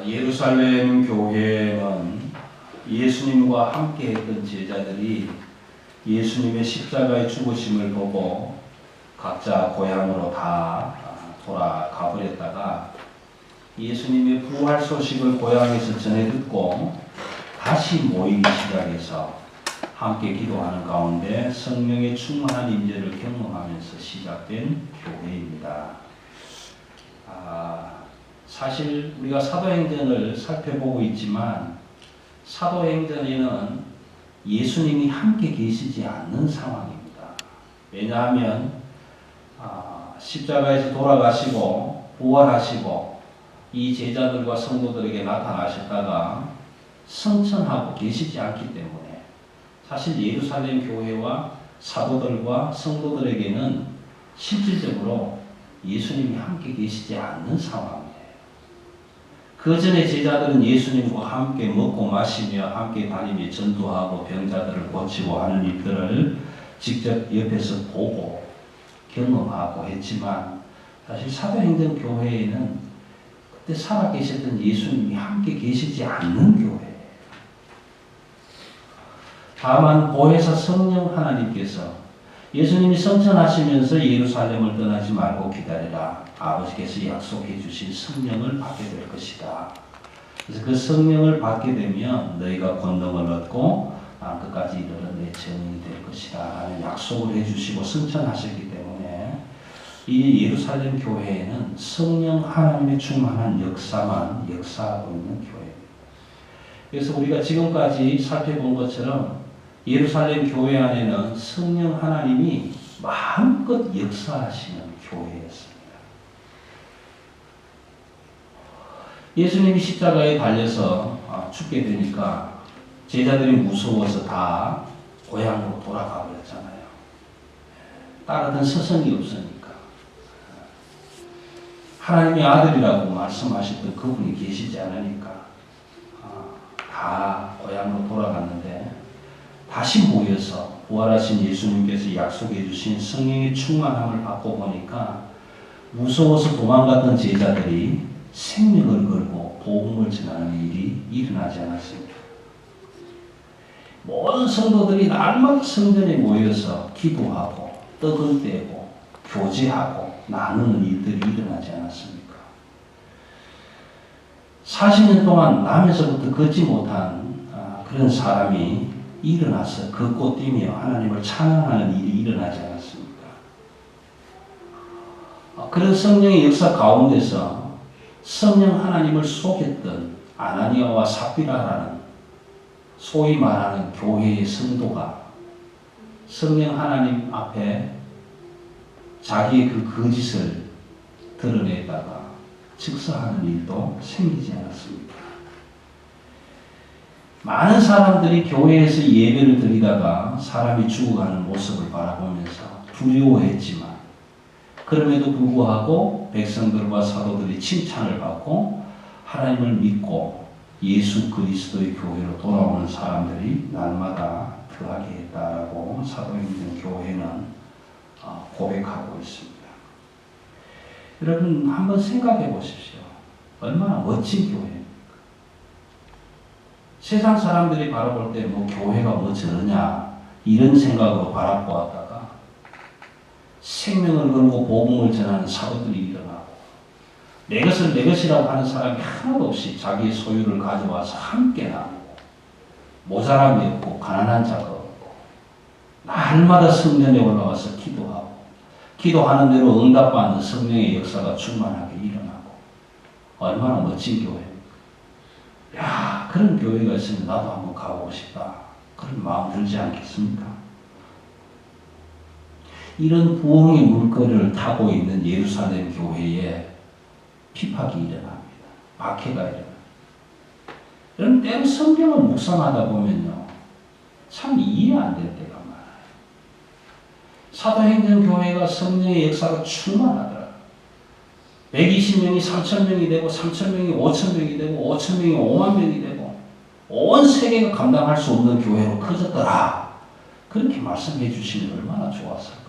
예루살렘 교회는 예수님과 함께 했던 제자들이 예수님의 십자가의 죽으심을 보고 각자 고향으로 다 돌아가 버렸다가 예수님의 부활 소식을 고향에서 전해 듣고 다시 모이기 시작해서 함께 기도하는 가운데 성령의 충만한 임재를 경험하면서 시작된 교회입니다. 사실 우리가 사도행전을 살펴보고 있지만 사도행전에는 예수님이 함께 계시지 않는 상황입니다. 왜냐하면 십자가에서 돌아가시고 부활하시고 이 제자들과 성도들에게 나타나셨다가 승천하고 계시지 않기 때문에 사실 예루살렘 교회와 사도들과 성도들에게는 실질적으로 예수님이 함께 계시지 않는 상황이에요. 그 전에 제자들은 예수님과 함께 먹고 마시며 함께 다니며 전도하고 병자들을 고치고 하는 일들을 직접 옆에서 보고 경험하고 했지만 사실 사도행전 교회에는 그때 살아계셨던 예수님이 함께 계시지 않는 교회예요. 다만 보혜사 성령 하나님께서 예수님이 승천하시면서 예루살렘을 떠나지 말고 기다리라. 아버지께서 약속해 주신 성령을 받게 될 것이다. 그래서 그 성령을 받게 되면 너희가 권능을 얻고 끝까지 이르러 내 증인이 될 것이다 라는 약속을 해주시고 승천하셨기 때문에 이 예루살렘 교회에는 성령 하나님의 충만한 역사만 역사하고 있는 교회입니다. 그래서 우리가 지금까지 살펴본 것처럼 예루살렘 교회 안에는 성령 하나님이 마음껏 역사하시는 교회였습니다. 예수님이 십자가에 달려서 죽게 되니까 제자들이 무서워서 다 고향으로 돌아가 버렸잖아요. 따르던 스승이 없으니까. 하나님의 아들이라고 말씀하셨던 그분이 계시지 않으니까 다 고향으로 돌아갔는데 다시 모여서 부활하신 예수님께서 약속해 주신 성령의 충만함을 받고 보니까 무서워서 도망갔던 제자들이 생명을 걸고 복음을 전하는 일이 일어나지 않았습니다. 모든 성도들이 날마다 성전에 모여서 기도하고 떡을 떼고 교제하고 나누는 일들이 일어나지 않았습니까? 40년 동안 남에서부터 걷지 못한 그런 사람이 일어나서 걷고 뛰며 하나님을 찬양하는 일이 일어나지 않았습니까? 그런 성령의 역사 가운데서 성령 하나님을 속였던 아나니아와 삽비라라는 소위 말하는 교회의 성도가 성령 하나님 앞에 자기의 그 거짓을 드러내다가 즉사하는 일도 생기지 않았습니다. 많은 사람들이 교회에서 예배를 드리다가 사람이 죽어가는 모습을 바라보면서 두려워했지만 그럼에도 불구하고 백성들과 사도들이 칭찬을 받고 하나님을 믿고 예수 그리스도의 교회로 돌아오는 사람들이 날마다 더하게 했다라고 사도행전 교회는 고백하고 있습니다. 여러분 한번 생각해 보십시오. 얼마나 멋진 교회입니까? 세상 사람들이 바라볼 때 뭐 교회가 뭐 저러냐 이런 생각으로 바라보았다가 생명을 걸고 복음을 전하는 사도들이 일어나고 내 것을 내 것이라고 하는 사람이 하나도 없이 자기의 소유를 가져와서 함께 나누고 모자람이 없고 가난한 자가 없고 날마다 성전에 올라와서 기도하고 기도하는 대로 응답받는 성령의 역사가 충만하게 일어나고 얼마나 멋진 교회입니까? 야, 그런 교회가 있으면 나도 한번 가보고 싶다. 그런 마음 들지 않겠습니까? 이런 부흥의 물꼬리를 타고 있는 예루살렘 교회에 핍박이 일어납니다. 박해가 일어납니다. 여러분, 때로 성경을 묵상하다 보면요. 참 이해 안 될 때가 많아요. 사도행전 교회가 성령의 역사가 충만하더라. 120명이 3,000명이 되고 3,000명이 5,000명이 되고 5,000명이 5만 명이 되고 온 세계가 감당할 수 없는 교회로 커졌더라. 그렇게 말씀해 주시면 얼마나 좋았을까요?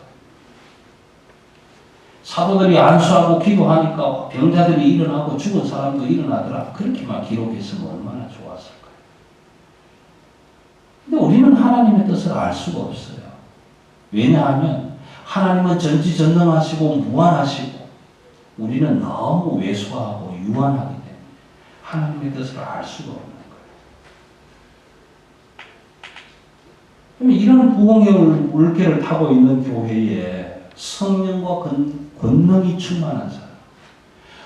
사도들이 안수하고 기도하니까 병자들이 일어나고 죽은 사람도 일어나더라. 그렇게만 기록했으면 얼마나 좋았을까요? 근데 우리는 하나님의 뜻을 알 수가 없어요. 왜냐하면 하나님은 전지전능하시고 무한하시고 우리는 너무 왜소하고 유한하기 때문에 하나님의 뜻을 알 수가 없는 거예요. 그럼 이런 부흥의 물결을 타고 있는 교회에 성령과 권능이 충만한 사람,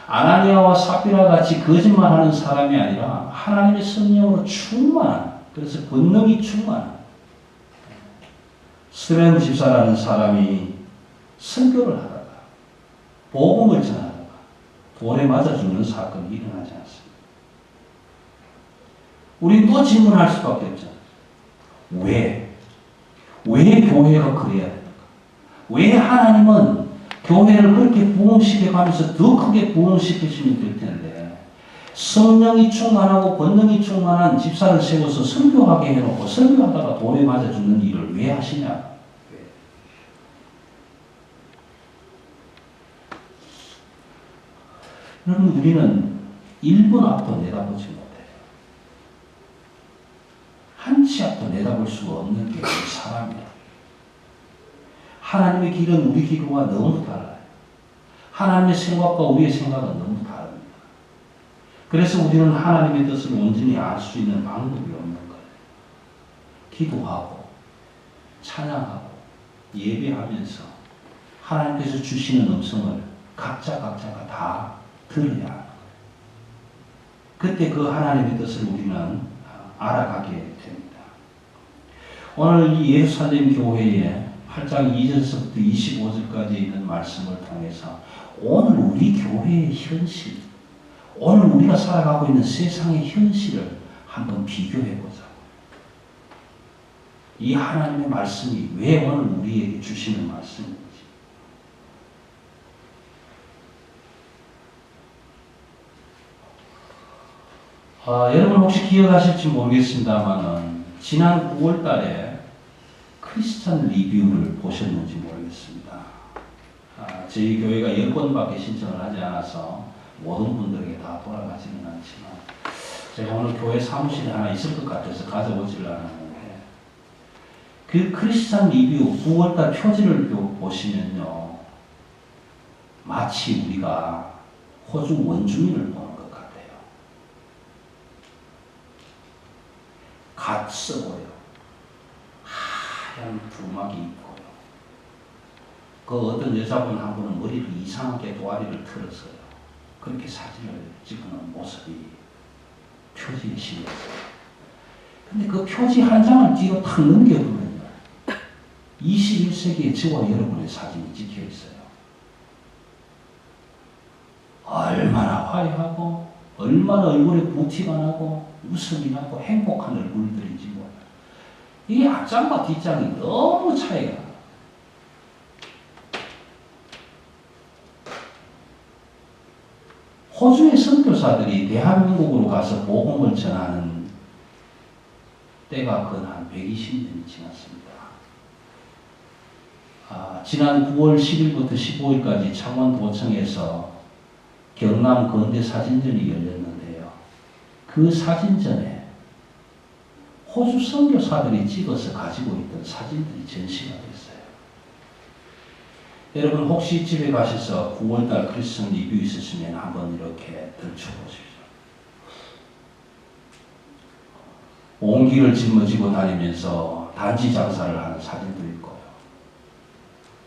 아나니아와 삽비라 같이 거짓말하는 사람이 아니라 하나님의 성령으로 충만한, 그래서 권능이 충만한 스테반 집사라는 사람이 선교를 하다가 복음을 전하다가 돌에 맞아 죽는 사건이 일어나지 않습니다. 우린 또 질문할 수밖에 없잖아요. 왜 교회가 그래야 됩니까? 왜 하나님은 교회를 그렇게 부흥시켜가면서 더 크게 부흥시키시면 될 텐데 성령이 충만하고 권능이 충만한 집사를 세워서 선교하게 해놓고 선교하다가 돌에 맞아 죽는 일을 왜 하시냐? 여러분, 우리는 1분 앞도 내다보지 못해요. 한치 앞도 내다볼 수가 없는 게 우리 사람이에요. 하나님의 길은 우리 길과 너무 달라요. 하나님의 생각과 우리의 생각은 너무 다릅니다. 그래서 우리는 하나님의 뜻을 온전히 알 수 있는 방법이 없는 거예요. 기도하고 찬양하고 예배하면서 하나님께서 주시는 음성을 각자가 다 들어야 하는 거예요. 그때 그 하나님의 뜻을 우리는 알아가게 됩니다. 오늘 이 예루살렘 교회에 8장 2절서부터 25절까지 있는 말씀을 통해서 오늘 우리 교회의 현실, 오늘 우리가 살아가고 있는 세상의 현실을 한번 비교해보자. 이 하나님의 말씀이 왜 오늘 우리에게 주시는 말씀인지. 여러분 혹시 기억하실지 모르겠습니다만은 지난 9월 달에 크리스천 리뷰를 보셨는지 모르겠습니다. 저희 교회가 10건밖에 신청을 하지 않아서 모든 분들에게 다 돌아가지는 않지만 제가 오늘 교회 사무실에 하나 있을 것 같아서 가져오지를 않았는데 그 크리스천 리뷰 9월달 표지를 보시면요 마치 우리가 호주 원주민을 보는 것 같아요. 갓 썩어요. 하얀 두막이 있고요. 그 어떤 여자분 한 분은 머리를 이상하게 도아리를 틀었어요. 그렇게 사진을 찍어놓은 모습이 표지에 실렸어요. 근데 그 표지 한 장을 뒤로 탁 넘겨보면요. 21세기의 저와 여러분의 사진이 찍혀 있어요. 얼마나 화려하고 얼마나 얼굴에 부티가 나고 웃음이 나고 행복한 얼굴들인지 몰라요. 이게 앞장과 뒷장이 너무 차이가 나요. 호주의 선교사들이 대한민국으로 가서 복음을 전하는 때가 근 한 120년이 지났습니다. 지난 9월 10일부터 15일까지 창원도청에서 경남 건대 사진전이 열렸는데요. 그 사진전에 호주 선교사들이 찍어서 가지고 있던 사진들이 전시가 됐어요. 여러분 혹시 집에 가셔서 9월달 크리스천 리뷰 있으시면 한번 이렇게 들춰보십시오. 온 길을 짊어지고 다니면서 단지 장사를 하는 사진도 있고요.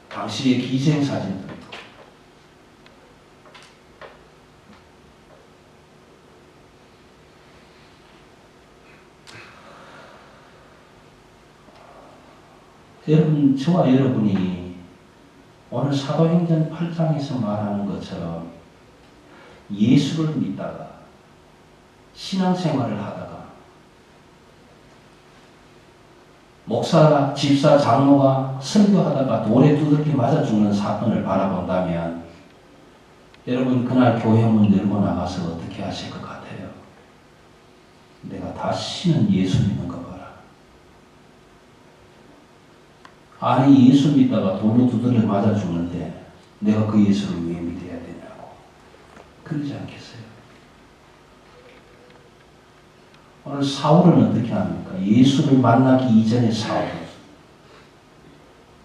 당시의 기생 사진도 있고. 여러분, 저와 여러분이 오늘 사도행전 8장에서 말하는 것처럼 예수를 믿다가 신앙생활을 하다가 목사, 집사, 장로가 설교하다가 돌에 두들겨 맞아 죽는 사건을 바라본다면 여러분 그날 교회 문 열고 나가서 어떻게 하실 것 같아요? 내가 다시는 예수 믿는 거 봐라. 아니 예수 믿다가 돌로 두들겨 맞아 죽는데 내가 그 예수를 왜 믿어야 되냐고. 그러지 않겠어요? 오늘 사울은 어떻게 합니까? 예수를 만나기 이전에 사울은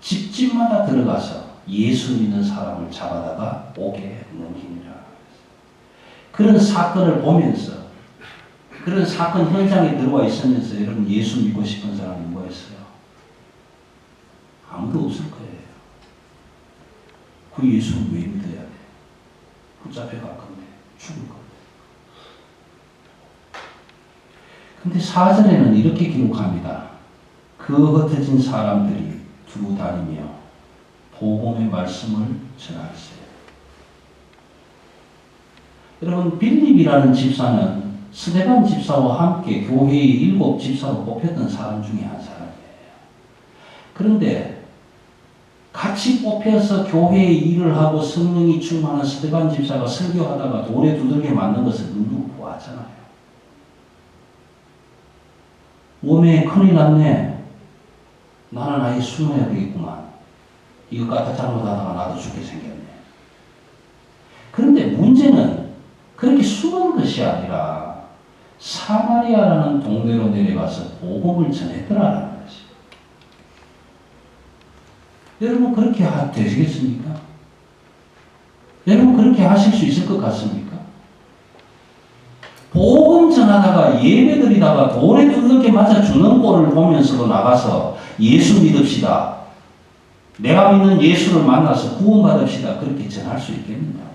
집집마다 들어가서 예수 믿는 사람을 잡아다가 옥에 넘기니라. 그런 사건을 보면서, 그런 사건 현장에 들어와 있으면서 여러분 예수 믿고 싶은 사람이 뭐였어요? 아무도 없을 거예요. 그 예수를 왜 믿어야 돼? 붙잡혀 갈 건데, 죽을 건데. 근데 4절에는 이렇게 기록합니다. 그 흩어진 사람들이 두루 다니며 복음의 말씀을 전하였어요. 여러분, 빌립이라는 집사는 스데반 집사와 함께 교회의 7 집사로 뽑혔던 사람 중에 한 사람이에요. 그런데 같이 뽑혀서 교회의 일을 하고 성령이 충만한 스데반 집사가 설교하다가 돌에 두들겨 맞는 것을 눈으로 보았잖아요. 몸에 큰일 났네. 나는 아예 숨어야 되겠구만. 이거 갖다 잘못하다가 나도 죽게 생겼네. 그런데 문제는 그렇게 숨은 것이 아니라 사마리아라는 동네로 내려가서 복음을 전했더라라는 것이. 여러분 그렇게 되시겠습니까? 여러분 그렇게 하실 수 있을 것 같습니까? 복음 전하다가 예배드리다가 돌에 두들겨 맞아 죽는 꼴을 보면서도 나가서 예수 믿읍시다. 내가 믿는 예수를 만나서 구원받읍시다. 그렇게 전할 수 있겠느냐고요.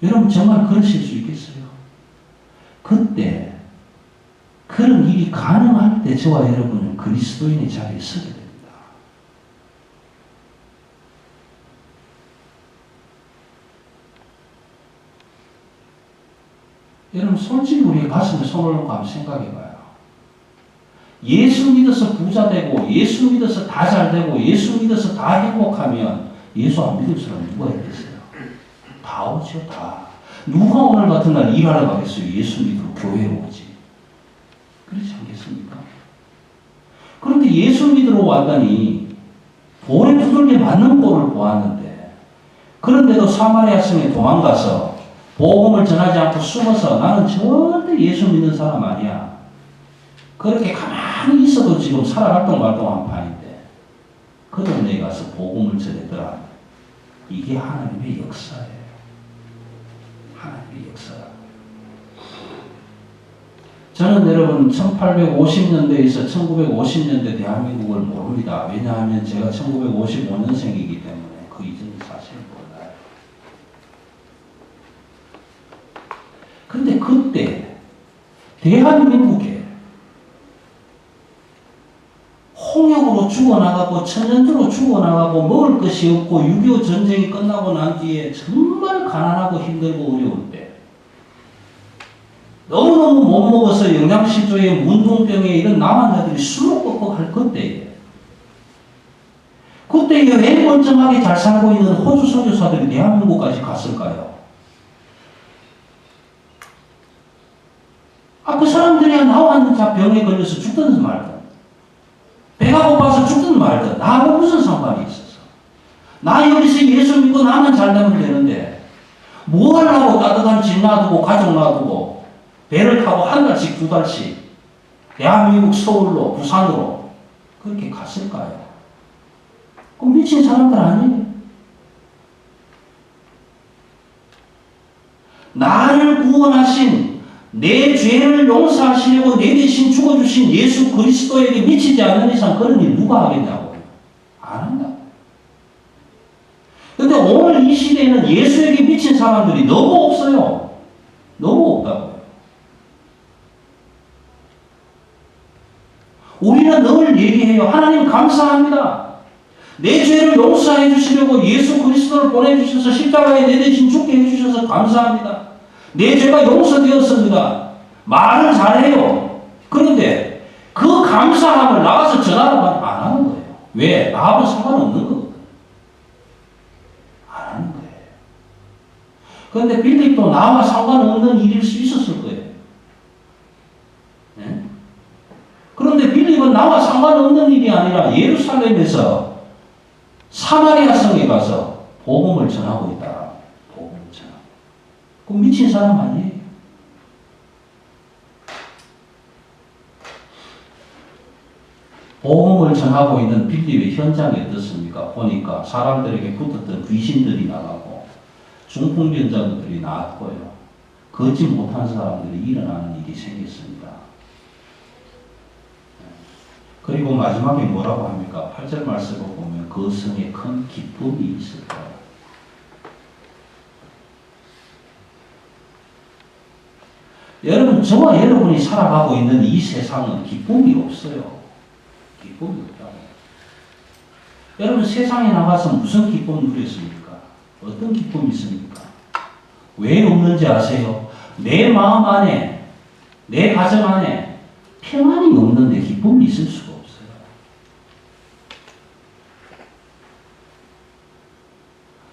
여러분 정말 그러실 수 있겠어요? 그때 그런 일이 가능할 때 저와 여러분은 그리스도인의 자리에 서게 됩니다. 여러분 솔직히 우리 가슴에 손을 놓고 한번 생각해 봐요. 예수 믿어서 부자 되고 예수 믿어서 다 잘 되고 예수 믿어서 다 행복하면 예수 안 믿을 사람 누가 있겠어요? 다 오죠. 다. 누가 오늘 같은 날 일하러 가겠어요? 예수 믿으러 교회에 오지. 그렇지 않겠습니까? 그런데 예수 믿으러 왔더니 돌에 두들겨 맞는 꼴을 보았는데 그런데도 사마리아 성에 도망가서 복음을 전하지 않고 숨어서 나는 절대 예수 믿는 사람 아니야. 그렇게 가만히 있어도 지금 살아갈동말동한 판인데 그 동네에 가서 복음을 전했더라. 이게 하나님의 역사예요. 하나님의 역사라고요. 저는 여러분 1850년대에서 1950년대 대한민국을 모릅니다. 왜냐하면 제가 1955년생이기 때문에 그 이전의 사실을 몰라요. 근데 그때 대한민국에 홍역으로 죽어나가고 천연두로 죽어나가고 먹을 것이 없고 6.25 전쟁이 끝나고 난 뒤에 정말 가난하고 힘들고 어려울 때 너무너무 못 먹어서 영양실조에 문둥병에 이런 남한자들이 수록뻑뻑할 그때에 왜 멀쩡하게 잘 살고 있는 호주 선교사들이 대한민국까지 갔을까요? 그 사람들이야 나와 자 병에 걸려서 죽든 말든 배가 고파서 죽든 말든 나하고 무슨 상관이 있어서 나 여기서 예수 믿고 나만 잘 되면 되는데 뭐 하려고 따뜻한 집 놔두고 가족 놔두고 배를 타고 한 달씩 두 달씩 대한민국 서울로 부산으로 그렇게 갔을까요? 그럼 미친 사람들 아니에요? 나를 구원하신 내 죄를 용서하시려고 내 대신 죽어주신 예수 그리스도에게 미치지 않는 이상 그런 일 누가 하겠냐고요? 안 한다고요. 근데 오늘 이 시대에는 예수에게 미친 사람들이 너무 없어요. 너무 없다고요. 우리는 늘 얘기해요. 하나님 감사합니다. 내 죄를 용서해 주시려고 예수 그리스도를 보내주셔서 십자가에 내 대신 죽게 해주셔서 감사합니다. 내 죄가 용서되었습니다. 말을 잘해요. 그런데 그 감사함을 나가서 전하라고 하면 안 하는 거예요. 왜? 나하고 상관없는 거거든. 안 하는 거예요. 그런데 빌립도 나와 상관없는 일일 수 있었을 거예요. 네? 그런데 빌립은 나와 상관없는 일이 아니라 예루살렘에서 사마리아 성에 가서 복음을 전하고 있다. 복음을 전하고. 그럼 미친 사람 아니에요? 복음을 전하고 있는 빌립의 현장이 어떻습니까? 보니까 사람들에게 붙었던 귀신들이 나가고 중풍병자들이 나왔고요. 걷지 못한 사람들이 일어나는 일이 생겼습니다. 그리고 마지막에 뭐라고 합니까? 8절 말씀을 보면 그 성에 큰 기쁨이 있을 거예요. 여러분, 저와 여러분이 살아가고 있는 이 세상은 기쁨이 없어요. 기쁨이 없다고. 여러분, 세상에 나가서 무슨 기쁨 누렸습니까? 어떤 기쁨이 있습니까? 왜 없는지 아세요? 내 마음 안에, 내 가정 안에 평안이 없는데 기쁨이 있을 수가 없어요.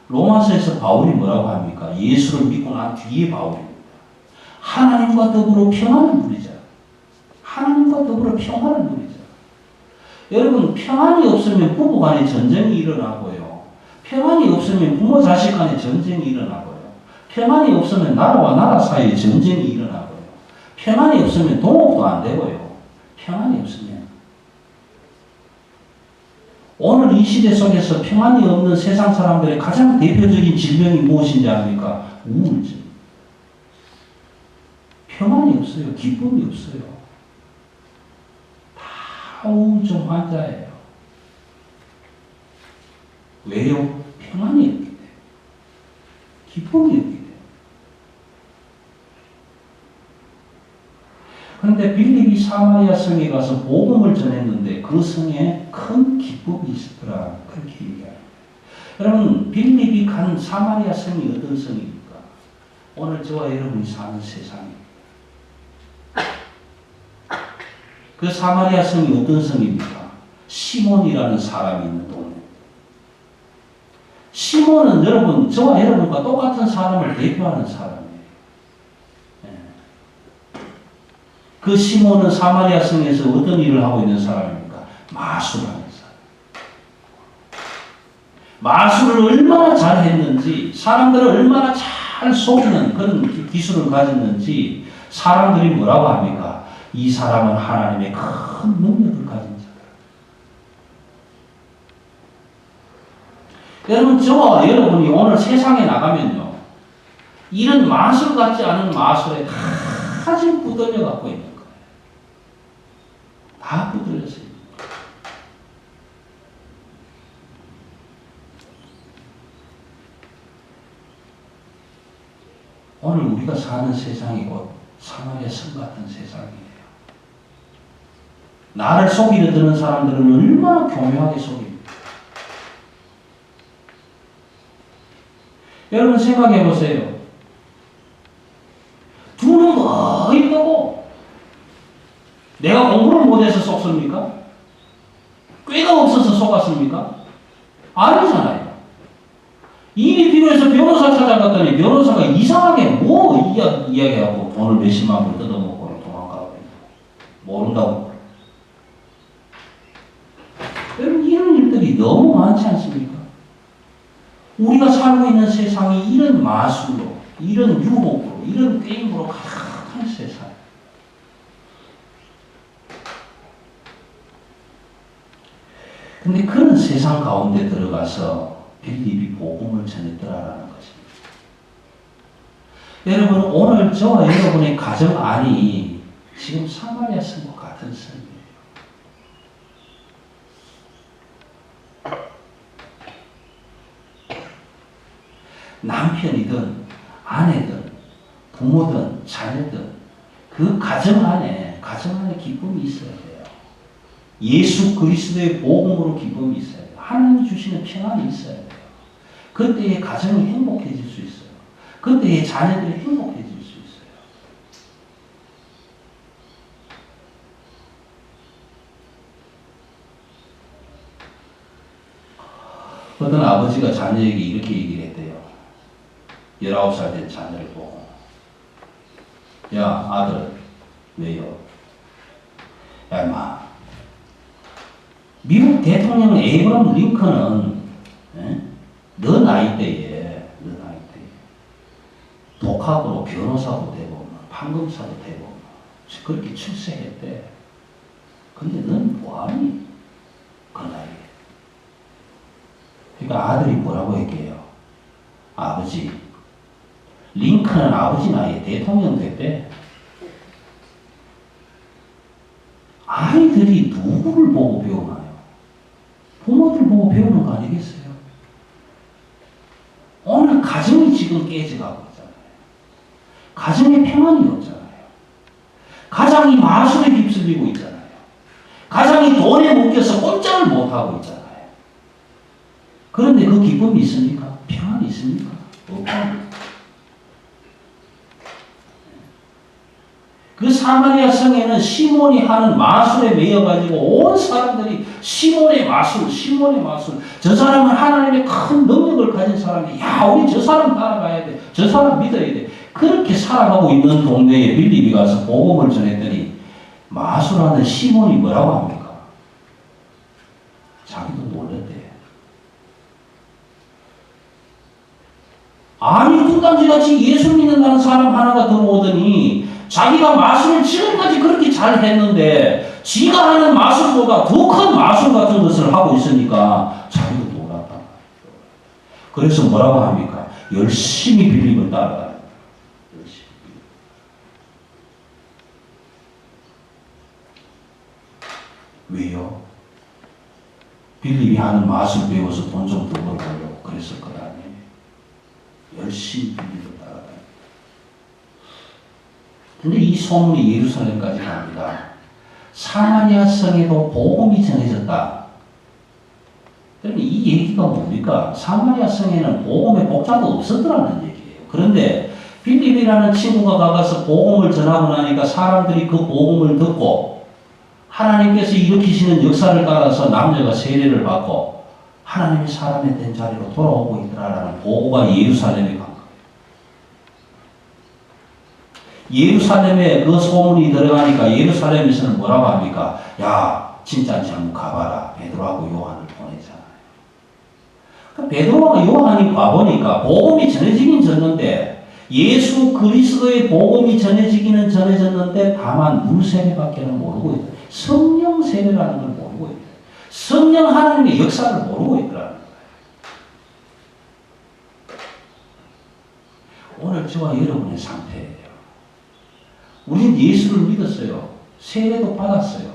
로마서에서 바울이 뭐라고 합니까? 예수를 믿고 난 뒤에 바울입니다. 하나님과 더불어 평안을 누리자. 하나님과 더불어 평안을 누리자. 여러분, 평안이 없으면 부부간에 전쟁이 일어나고요. 평안이 없으면 부모 자식 간에 전쟁이 일어나고요. 평안이 없으면 나라와 나라 사이에 전쟁이 일어나고요. 평안이 없으면 동업도 안 되고요. 평안이 없으면. 오늘 이 시대 속에서 평안이 없는 세상 사람들의 가장 대표적인 질병이 무엇인지 압니까? 우울증. 평안이 없어요. 기쁨이 없어요. 다 우울증 환자예요. 왜요? 평안이 없기 때문에. 기쁨이 없기 때문에. 그런데 빌립이 사마리아 성에 가서 복음을 전했는데 그 성에 큰 기쁨이 있었더라. 그렇게 얘기합니다. 여러분, 빌립이 간 사마리아 성이 어떤 성입니까? 오늘 저와 여러분이 사는 세상입니다. 그 사마리아 성이 어떤 성입니까? 시몬이라는 사람이 있는 동네. 시몬은 여러분, 저와 여러분과 똑같은 사람을 대표하는 사람이에요. 그 시몬은 사마리아 성에서 어떤 일을 하고 있는 사람입니까? 마술하는 사람. 마술을 얼마나 잘했는지, 사람들을 얼마나 잘 속이는 그런 기술을 가졌는지 사람들이 뭐라고 합니까? 이 사람은 하나님의 큰 능력을 가진 자다. 여러분, 저와 여러분이 오늘 세상에 나가면요, 이런 마술 같지 않은 마술에 다 지금 붙들려 갖고 있는 거예요. 다 붙들렸어요. 오늘 우리가 사는 세상이 곧 사마리아 성 같은 세상이에요. 나를 속이려 드는 사람들은 얼마나 교묘하게 속입니까? 여러분 생각해 보세요. 두 눈 멀리 뜨고 내가 공부를 못해서 속습니까? 꾀가 없어서 속았습니까? 아니잖아요. 일이 필요해서 변호사 찾아갔더니 변호사가 이상하게 뭐 이야기하고 돈을 몇십만 불 뜯어먹고 도망가고 모른다고. 여러분, 이런 일들이 너무 많지 않습니까? 우리가 살고 있는 세상이 이런 마술로, 이런 유혹으로, 이런 게임으로 가득한 세상. 근데 그런 세상 가운데 들어가서 빌립이 복음을 전했더라라는 것입니다. 여러분, 오늘 저와 여러분의 가정 안이 지금 사마리아 성과 같은 성이에요. 남편이든 아내든 부모든 자녀든 그 가정 안에 기쁨이 있어야 돼요. 예수 그리스도의 복음으로 기쁨이 있어야 돼요. 하나님이 주시는 평안이 있어야 돼요. 그때의 가정이 행복해질 수 있어요. 그때의 자녀들이 행복해질 수 있어요. 어떤 아버지가 자녀에게 이렇게 얘기를 했대요. 19살 된 자녀를 보고, 야 아들, 왜요? 야 임마, 미국 대통령 에이브럼 링컨은 너 나이 때에 독학으로 변호사도 되고 판검사도 되고 그렇게 출세했대. 근데 넌 뭐하니? 그 나이에. 그러니까 아들이 뭐라고 얘기해요? 아버지, 링컨은 아버지 나이에 대통령 됐대. 아이들이 누구를 보고 배우나요? 부모들 보고 배우는 거 아니겠어요? 오늘 가정이 지금 깨져가고 있잖아요. 가정에 평안이 없잖아요. 가장이 마술에 휩쓸리고 있잖아요. 가장이 돈에 묶여서 꼼짝을 못하고 있잖아요. 그런데 그 기쁨이 있습니까? 평안이 있습니까? 없다. 그 사마리아 성에는 시몬이 하는 마술에 매여가지고 온 사람들이 시몬의 마술. 저 사람은 하나님의 큰 능력을 가진 사람이, 야, 우리 저 사람 따라가야 돼. 저 사람 믿어야 돼. 그렇게 살아가고 있는 동네에 빌립이 가서 복음을 전했더니 마술하는 시몬이 뭐라고 합니까? 자기도 놀랐대. 아니, 뚱딴지같이 예수 믿는다는 사람 하나가 들어오더니 자기가 마술을 지금까지 그렇게 잘 했는데 지가 하는 마술보다 더 큰 마술 같은 것을 하고 있으니까 자기도 놀랐다. 그래서 뭐라고 합니까? 열심히 빌립을 따라가요. 열심히. 왜요? 빌립이 하는 마술 배워서 돈 좀 더 벌려고 그랬을 거 아니에요. 열심히 빌립을 따라가요. 근데 이 소문이 예루살렘까지 갑니다. 사마리아 성에도 복음이 전해졌다. 그러면 이 얘기가 뭡니까? 사마리아 성에는 복음의 복자도 없었더라는 얘기예요. 그런데 빌립이라는 친구가 가서 복음을 전하고 나니까 사람들이 그 복음을 듣고 하나님께서 일으키시는 역사를 따라서 남녀가 세례를 받고 하나님이 사람의 된 자리로 돌아오고 있더라라는 보고가 예루살렘에 간 거예요. 예루살렘에 그 소문이 들어가니까 예루살렘에서는 뭐라고 합니까? 야, 진짜인지 한번 가봐라. 베드로하고 요한을 보내잖아요. 그러니까 베드로하고 요한이 가보니까 복음이 전해지긴 전는데 예수 그리스도의 복음이 전해지기는 전해졌는데 다만 물 세례밖에는 모르고 있다. 성령 세례라는 걸 모르고 있다. 성령 하나님의 역사를 모르고 있더라는 거예요. 오늘 저와 여러분의 상태예요. 우리는 예수를 믿었어요. 세례도 받았어요.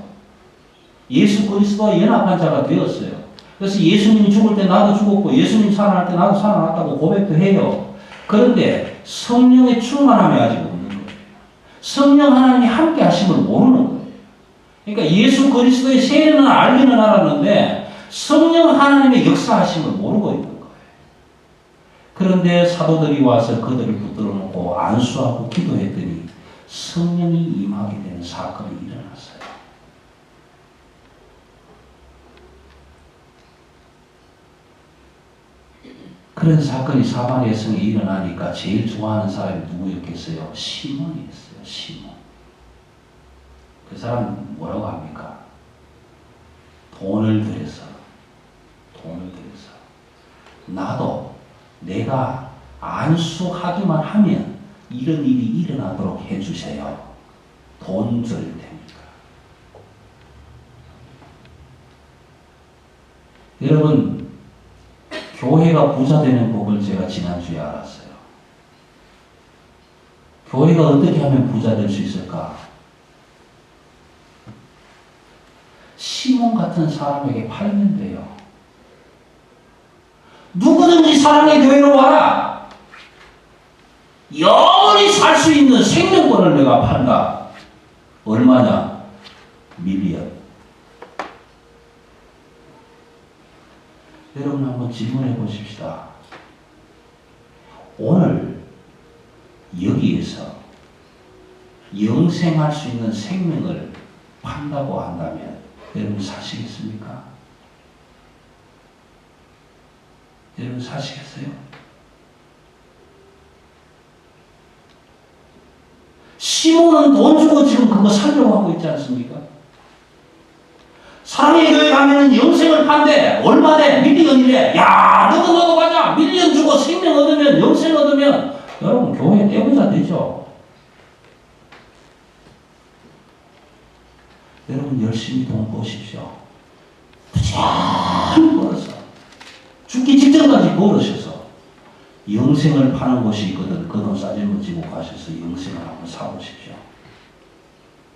예수 그리스도와 연합한 자가 되었어요. 그래서 예수님이 죽을 때 나도 죽었고 예수님 살아날 때 나도 살아났다고 고백도 해요. 그런데 성령의 충만함이 아직 없는 거예요. 성령 하나님이 함께 하심을 모르는 거예요. 그러니까 예수 그리스도의 세례는 알기는 알았는데 성령 하나님의 역사하심을 모르고 있는 거예요. 그런데 사도들이 와서 그들을 붙들어 놓고 안수하고 기도했더니 성령이 임하게 되는 사건이 일어났어요. 그런 사건이 사마리아 성에 일어나니까 제일 좋아하는 사람이 누구였겠어요? 시몬이었어요. 시몬. 그 사람 뭐라고 합니까? 돈을 들여서 나도 내가 안수하기만 하면 이런 일이 일어나도록 해주세요. 돈 줄 테니까. 여러분, 교회가 부자 되는 법을 제가 지난주에 알았어요. 교회가 어떻게 하면 부자 될 수 있을까? 시몬 같은 사람에게 팔면 돼요. 누구든지 사랑의 교회로 와라. 영원히 살 수 있는 생명권을 내가 판다. 얼마냐? 밀리언. 여러분 한번 질문해 보십시다. 오늘 여기에서 영생할 수 있는 생명을 판다고 한다면 여러분 사시겠습니까? 여러분 사시겠어요? 시몬은 돈 주고 지금 그거 살려고 하고 있지 않습니까? 사랑의 교회 가면은 영생을 판대. 얼마대? 밀리언이래. 야, 너도 가자. 밀리언 영생 얻으면 여러분 교회 내부자 되죠. 여러분 열심히 돈 버십시오. 부지런히 벌어서 죽기 직전까지 벌으셔서 영생을 파는 곳이 있거든. 그 돈 싸질러지고 가셔서 영생을 한번 사보십시오.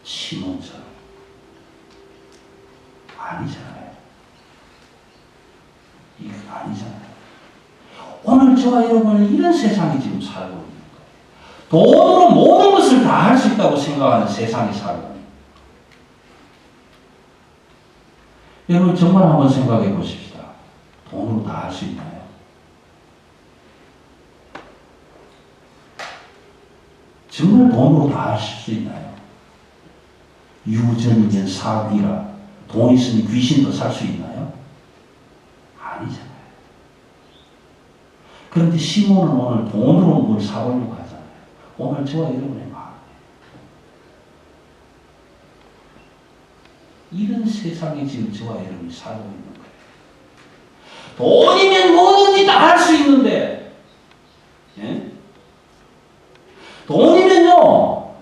시몬처럼. 아니잖아요. 이거 아니잖아요. 오늘 저와 여러분은 이런 세상에 지금 살고 있는 거예요. 돈으로 모든 것을 다 할 수 있다고 생각하는 세상에 살고 있는 거예요. 여러분 정말 한번 생각해 보십시다. 돈으로 다 할 수 있나요? 정말 돈으로 다 하실 수 있나요? 유전이면 사귀라. 돈 있으면 귀신도 살 수 있나요? 아니잖아요. 그런데 시몬은 오늘 돈으로 뭘 사보려고 하잖아요. 오늘 저와 여러분의 마음. 이런 세상에 지금 저와 여러분이 살고 있는 거예요. 돈이면 뭐든지 다 할 수 있는데, 예? 돈이면요,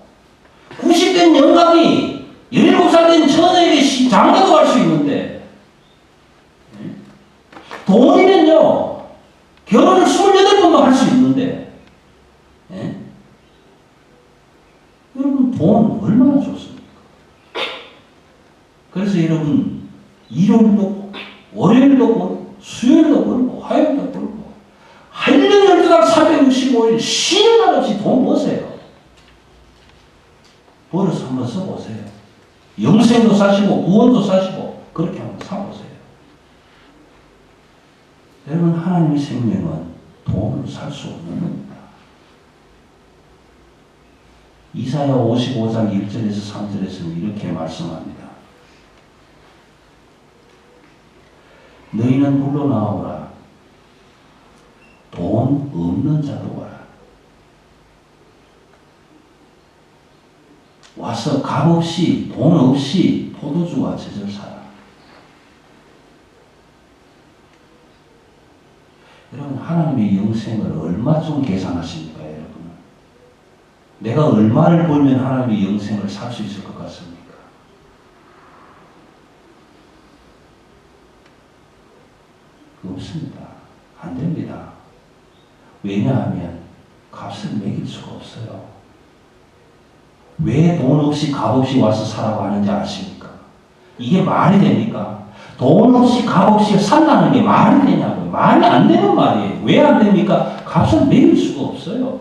90된 영감이 17살 된 처녀에게 장가도 갈 수 있는데, 예? 돈이면요, 결혼을 28번도 할 수 있는데, 예? 여러분, 돈 얼마나 좋습니까? 그래서 여러분, 일요일도, 월요일도 벌고, 수요일도 벌고, 화요일도 벌고, 1년 12달 365일 쉬는 날 없이 돈 버세요. 벌어서 한번 써보세요. 영생도 사시고, 구원도 사시고, 그렇게 한번 사보세요. 여러분, 하나님의 생명은 돈으로 살 수 없는 겁니다. 이사야 55장 1절에서 3절에서는 이렇게 말씀합니다. 너희는 물러나오라. 돈 없는 자도 와라. 와서 값없이 돈 없이 포도주와 젖을 사라. 여러분 하나님의 영생을 얼마쯤 계산하십니까 여러분? 내가 얼마를 벌면 하나님의 영생을 살 수 있을 것 같습니까? 없습니다. 안 됩니다. 왜냐하면 값을 매길 수가 없어요. 왜 돈 없이 값 없이 와서 사라고 하는지 아십니까? 이게 말이 됩니까? 돈 없이 값 없이 산다는 게 말이 되냐고요. 말이 안 되는 말이에요. 왜 안 됩니까? 값을 매길 수가 없어요.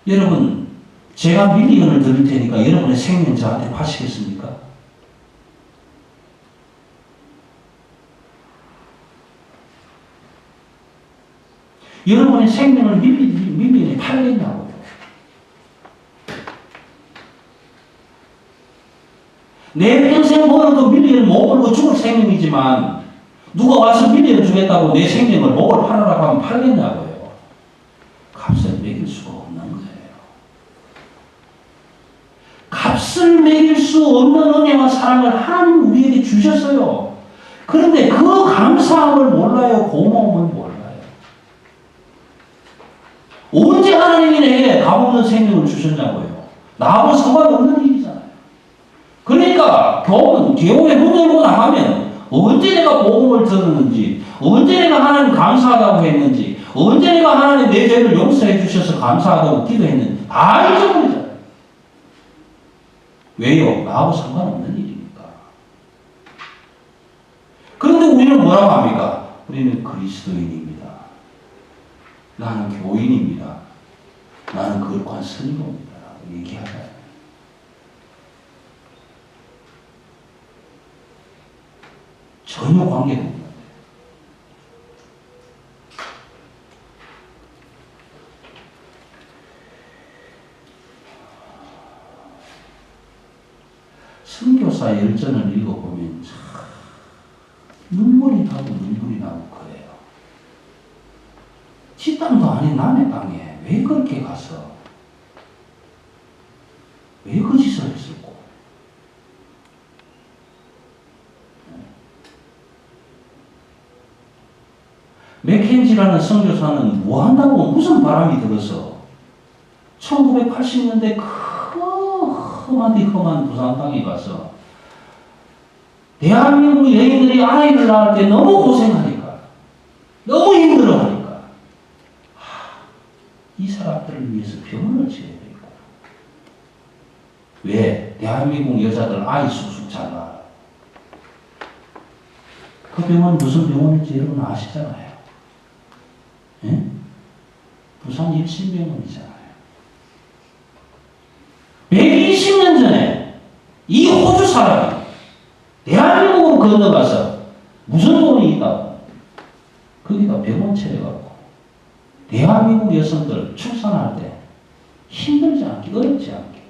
여러분 제가 밀리언을 드릴 테니까 여러분의 생명 저한테 파시겠습니까? 여러분의 생명을 밀리언에 팔겠냐고요. 내 평생 벌어도 밀리언 못 벌고 죽을 생명이지만 누가 와서 밀리언 주겠다고 내 생명을 목을 팔으라고 하면 팔겠냐고요. 값을 매길 수가 없는 거예요. 값을 매길 수 없는 은혜와 사랑을 하나님 우리에게 주셨어요. 그런데 그 감사함을 몰라요. 고마움을 몰라요. 언제 하나님이 내게 값없는 생명을 주셨냐고요. 나하고 상관없는 일이잖아요. 그러니까 교회 문 열고 나가면 언제 내가 복음을 들었는지, 언제 내가 하나님 감사하다고 했는지, 언제 내가 하나님 내 죄를 용서해 주셔서 감사하다고 기도했는지 다 잊어버리잖아요. 왜요? 나하고 상관없는 일이니까. 그런데 우리는 뭐라고 합니까? 우리는 그리스도인입니다. 나는 교인입니다. 나는 거룩한 스님입니다. 라고 얘기하잖아요. 전혀 관계가 없는 거예요. 선교사 열전을 읽어보면 눈물이 나고 눈물이 나고 그래요. 지 땅도 아닌 남의 땅에 왜 그렇게 가서 왜 그 짓을 했을까? 맥켄지라는 선교사는 뭐 한다고 무슨 바람이 들어서 1980년대 험한 부산 땅에 가서 대한민국 여인들이 아이를 낳을 때 너무 고생하니까, 너무 힘들어하니까 이 사람들을 위해서 병원을 지어야 되겠구나. 왜? 대한민국 여자들 아이 쑥쑥 잘 낳아. 그 병원 무슨 병원인지 여러분 아시잖아요. 예? 부산 일신병원이잖아요. 120년 전에 이 호주 사람이 대한민국으로 건너가서 무슨 돈이 있다고 거기다 병원 차려갖고 대한민국 여성들 출산할 때 힘들지 않게, 어렵지 않게,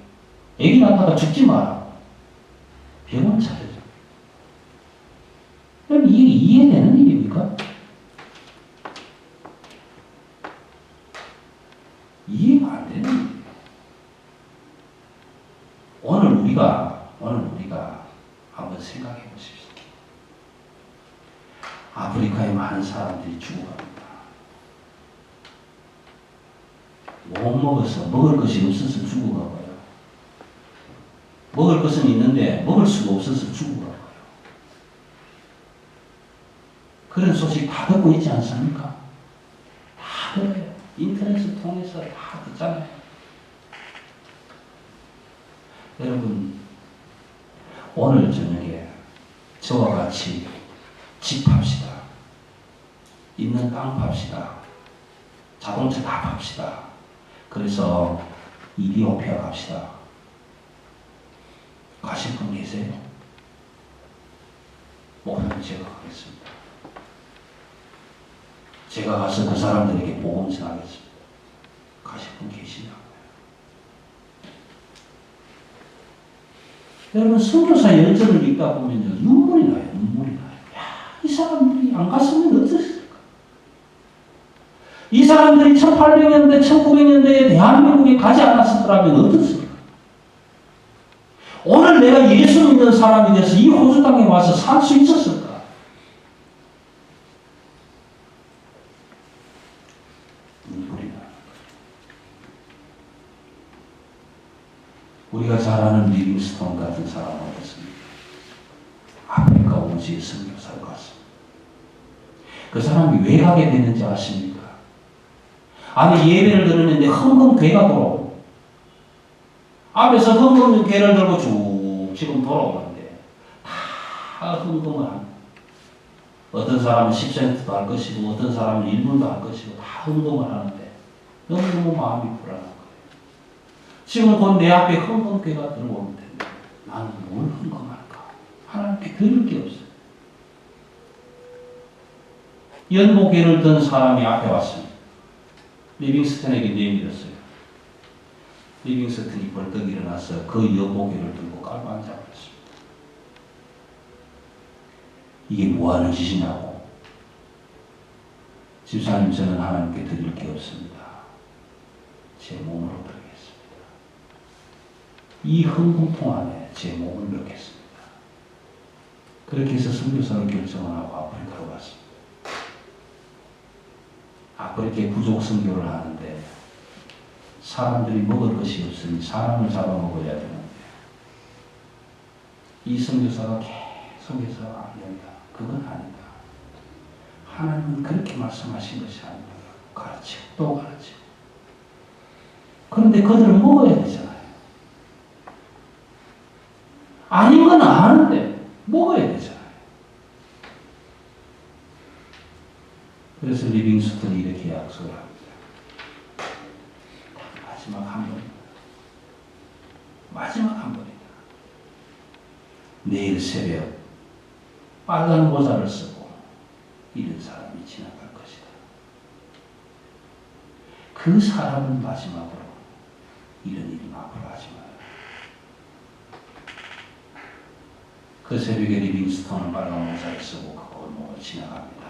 애기 낳다가 죽지 마라 병원 차려줘. 그럼 이게 이해되는 일입니까? 이해가 안 되는 일이에요. 오늘 우리가 한번 생각해 보십시오. 아프리카에 많은 사람들이 죽어갑니다. 못 먹어서, 먹을 것이 없어서 죽어가고요. 먹을 것은 있는데 먹을 수가 없어서 죽어가고요. 그런 소식 다 듣고 있지 않습니까? 다 들어요. 인터넷을 통해서 다 듣잖아요. 여러분, 오늘 저녁에 저와 같이 집 팝시다. 있는 땅 팝시다. 자동차 다 팝시다. 그래서 이디오피아 갑시다. 가실 분 계세요? 목표는 제가 가겠습니다. 제가 가서 그 사람들에게 복음 전하겠습니다. 가실 분 계시냐고요? 여러분, 선교사 열전을 읽다 보면요, 눈물이 나요. 야, 이 사람들이 안 갔으면 어땠을까? 이 사람들이 1800년대, 1900년대에 대한민국에 가지 않았었더라면 어땠을까? 오늘 내가 예수 믿는 사람이 돼서 이 호주 땅에 와서 살 수 있었을까? 눈물이 나요. 우리가 잘 아는 리빙스톤 같은 사람은 어떻습니까? 아프리카 오지의 선교사로 갔습니다. 그 사람이 왜 가게 됐는지 아십니까? 아니, 예배를 드리는데 헌금 괴가 돌아오고 앞에서 헌금 괴를 들고 쭉 지금 돌아오는데 다 헌금을 합니다. 어떤 사람은 10센트도 할 것이고 어떤 사람은 1분도 할 것이고 다 헌금을 하는데 너무 마음이 불안한 거예요. 지금 곧 내 앞에 헌금괴가 들어오는 텐데 나는 뭘 헌금할까? 하나님께 드릴 게 없어요. 연복괴를 든 사람이 앞에 왔습니다. 리빙스턴에게 내밀었어요. 리빙스턴이 벌떡 일어나서 그 연복괴를 들고 깔고 앉아버렸습니다. 이게 뭐하는 짓이냐고. 집사님, 저는 하나님께 드릴 게 없습니다. 제 몸으로 드리겠습니다. 이 헌금통 안에 제 몸을 넣겠습니다. 그렇게 해서 선교사를 결정을 하고 아프리카로 갔습니다. 아프리카에 부족 선교를 하는데 사람들이 먹을 것이 없으니 사람을 잡아먹어야 되는데 이 선교사가 계속해서 아니다. 그건 아니다. 하나님은 그렇게 말씀하신 것이 아니다. 가르치고 또 가르치고. 그런데 그들은 먹어야 되잖아요. 아닌 건 아는데 먹어야 되잖아요. 그래서 리빙스턴이 이렇게 약속을 합니다. 마지막 한 번입니다. 마지막 한 번이다. 내일 새벽 빨간 모자를 쓰고 이런 사람이 지나갈 것이다. 그 사람은 마지막으로 이런 일은 앞으로 하지 마라. 그 새벽에 리빙스턴은 빨간 모자를 쓰고 그 골목을 지나갑니다.